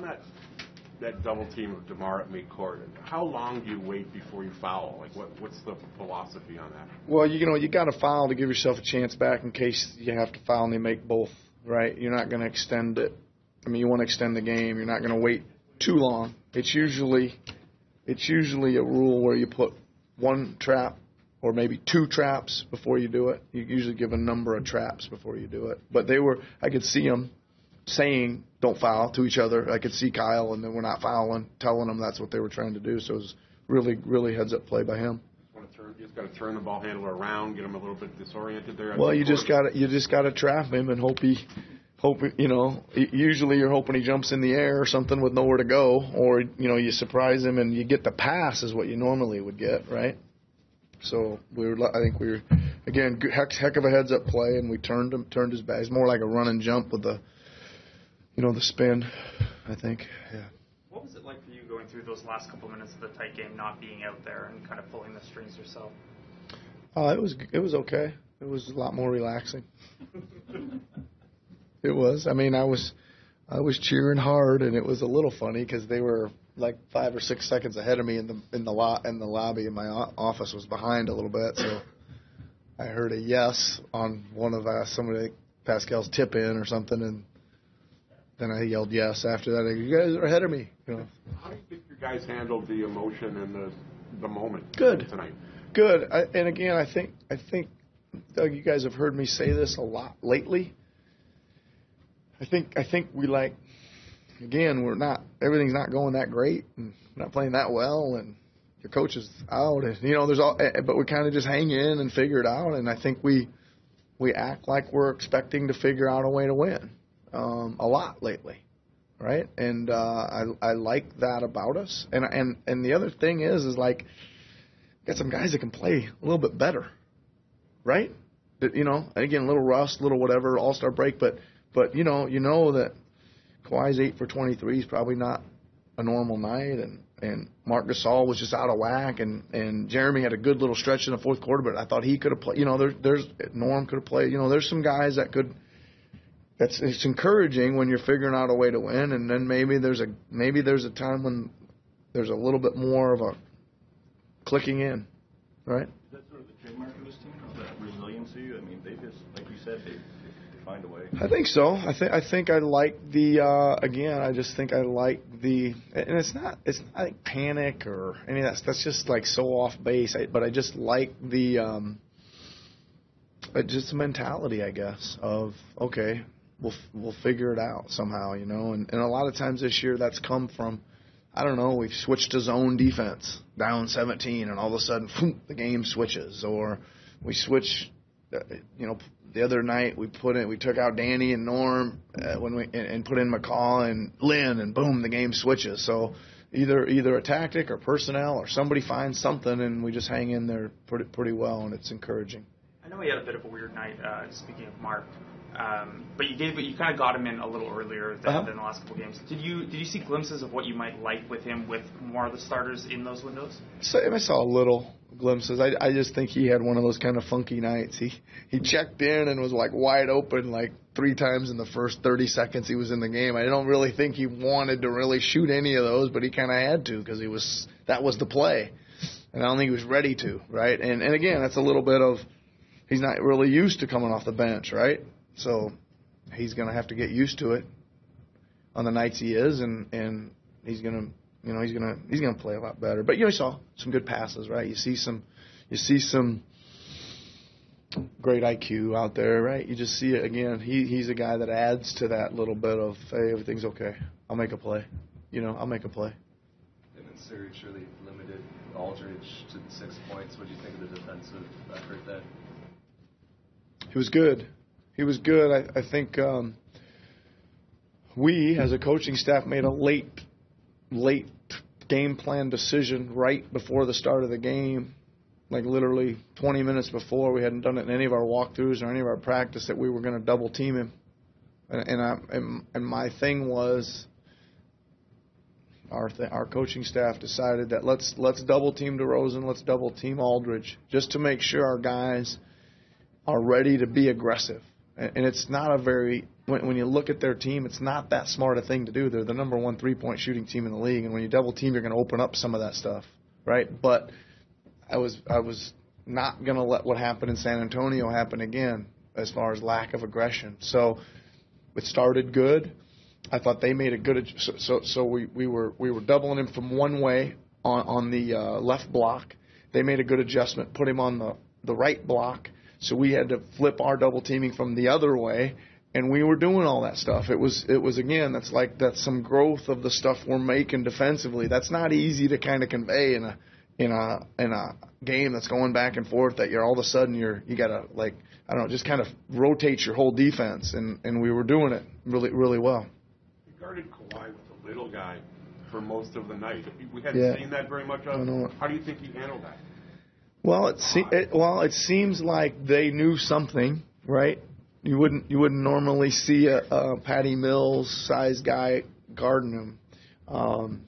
on that double team of DeMar at midcourt, how long do you wait before you foul? Like, what's the philosophy on that? Well, you got to foul to give yourself a chance back in case you have to foul and they make both, right? You're not going to extend it. I mean, you want to extend the game. You're not going to wait too long. It's usually a rule where you put one trap or maybe two traps before you do it. You usually give a number of traps before you do it. But I could see them saying don't foul to each other. I could see Kyle, and then we're not fouling, telling them that's what they were trying to do. So it was really, really heads-up play by him. You just got to turn the ball handler around, get him a little bit disoriented there. Well, you just got to trap him and hope usually you're hoping he jumps in the air or something with nowhere to go, or you surprise him and you get the pass is what you normally would get, right? So I think we were again heck of a heads-up play, and we turned his back. It's more like a run and jump with the spin, I think. Yeah. What was it like for you going through those last couple of minutes of the tight game, not being out there and kind of pulling the strings yourself? It was okay. It was a lot more relaxing. It was. I mean, I was cheering hard, and it was a little funny because they were like 5 or 6 seconds ahead of me in the lobby, and my office was behind a little bit. So I heard a yes on one of somebody Pascal's tip in or something, and then I yelled yes after that. You guys are ahead of me. How do you think your guys handled the emotion and the moment Good tonight? Good. And again, I think Doug, you guys have heard me say this a lot lately. I think we everything's not going that great, and we're not playing that well, and your coach is out, and but we kind of just hang in and figure it out, and I think we act like we're expecting to figure out a way to win a lot lately, right? And I like that about us, and the other thing is like got some guys that can play a little bit better, right? Again, a little rust, a little whatever, all-star break, but you know that Kawhi's 8 for 23 is probably not a normal night, and Marc Gasol was just out of whack, and Jeremy had a good little stretch in the fourth quarter, but I thought he could have played. There's Norm could have played. There's some guys that could. It's encouraging when you're figuring out a way to win, and then maybe there's a time when there's a little bit more of a clicking in, right? Is that sort of the trademark of this team, that resiliency? I mean, they just, like you said, they find a way. I think so. I think I like the again. I just think I like the, and it's not like panic or any of that. That's just like so off base. But I just like the just the mentality, I guess, of okay, we'll figure it out somehow, And a lot of times this year that's come from, I don't know, we've switched to zone defense, down 17, and all of a sudden, the game switches, or we switch. The other night we took out Danny and Norm and put in McCaw and Lynn, and boom, the game switches. So either a tactic or personnel or somebody finds something, and we just hang in there pretty well, and it's encouraging. I know he had a bit of a weird night. Speaking of Mark, but you kind of got him in a little earlier than the last couple games. Did you see glimpses of what you might like with him with more of the starters in those windows? I saw a little glimpses. I just think he had one of those kind of funky nights. He checked in and was like wide open like 3 times in the first 30 seconds he was in the game. I don't really think he wanted to really shoot any of those, but he kind of had to because that was the play, and I don't think he was ready to, right? And again, that's a little bit of he's not really used to coming off the bench, right? So he's going to have to get used to it on the nights he is, and he's going to play a lot better. But you saw some good passes, right? You see some great IQ out there, right? You just see it again. He's a guy that adds to that little bit of, hey, everything's okay. I'll make a play. I'll make a play. And then Surrey surely limited Aldridge to 6 points. What do you think of the defensive effort then? He was good. I think we, as a coaching staff, made a late game plan decision right before the start of the game, like literally 20 minutes before. We hadn't done it in any of our walkthroughs or any of our practice that we were going to double team him. And my thing was our coaching staff decided that let's double team DeRozan, let's double team Aldridge, just to make sure our guys are ready to be aggressive, And it's not a very when you look at their team, it's not that smart a thing to do. They're the number 1 3-point shooting team in the league, and when you double team, you're going to open up some of that stuff, right? But I was not going to let what happened in San Antonio happen again as far as lack of aggression. So it started good. I thought they made a good so we were doubling him from one way on the left block. They made a good adjustment, put him on the right block. So we had to flip our double teaming from the other way, and we were doing all that stuff. It was again, that's some growth of the stuff we're making defensively. That's not easy to kind of convey in a game that's going back and forth, that you're all of a sudden you gotta, like, I don't know, just kind of rotate your whole defense, and we were doing it really, really well. You guarded Kawhi with a little guy for most of the night. We hadn't seen that very much of. How do you think he handled that? Well, it seems like they knew something, right? You wouldn't normally see a Patty Mills size guy guarding him. I'll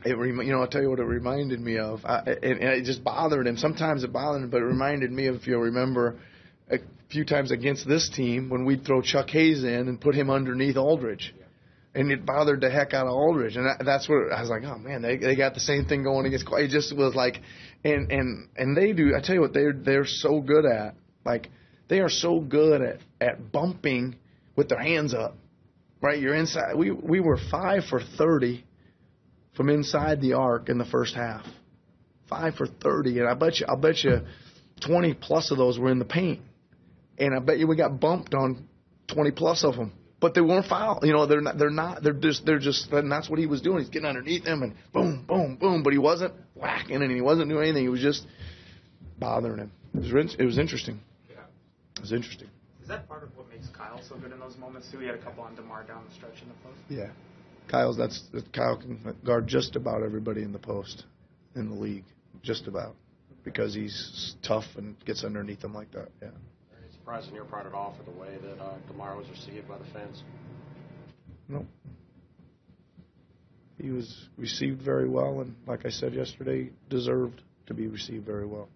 tell you what it reminded me of, and it just bothered him. Sometimes it bothered him, but it reminded me of, if you'll remember, a few times against this team when we'd throw Chuck Hayes in and put him underneath Aldridge. And it bothered the heck out of Aldridge, and that's what I was like. Oh man, they got the same thing going against Kawhi. It just was like, and they do. I tell you what, they're so good at. Like, they are so good at bumping with their hands up. Right, you're inside. We were 5 for 30 from inside the arc in the first half. 5 for 30, and I'll bet you 20 plus of those were in the paint, and I bet you we got bumped on 20 plus of them. But they weren't fouled. They're just, and that's what he was doing. He's getting underneath them and boom, boom, boom. But he wasn't whacking and he wasn't doing anything. He was just bothering him. It was interesting. Yeah. It was interesting. Is that part of what makes Kyle so good in those moments too? He had a couple on DeMar down the stretch in the post. Yeah. Kyle can guard just about everybody in the post in the league. Just about. Because he's tough and gets underneath them like that. Yeah. Surprised on your part at all for the way that DeMar was received by the fans? No. He was received very well, and like I said yesterday, deserved to be received very well.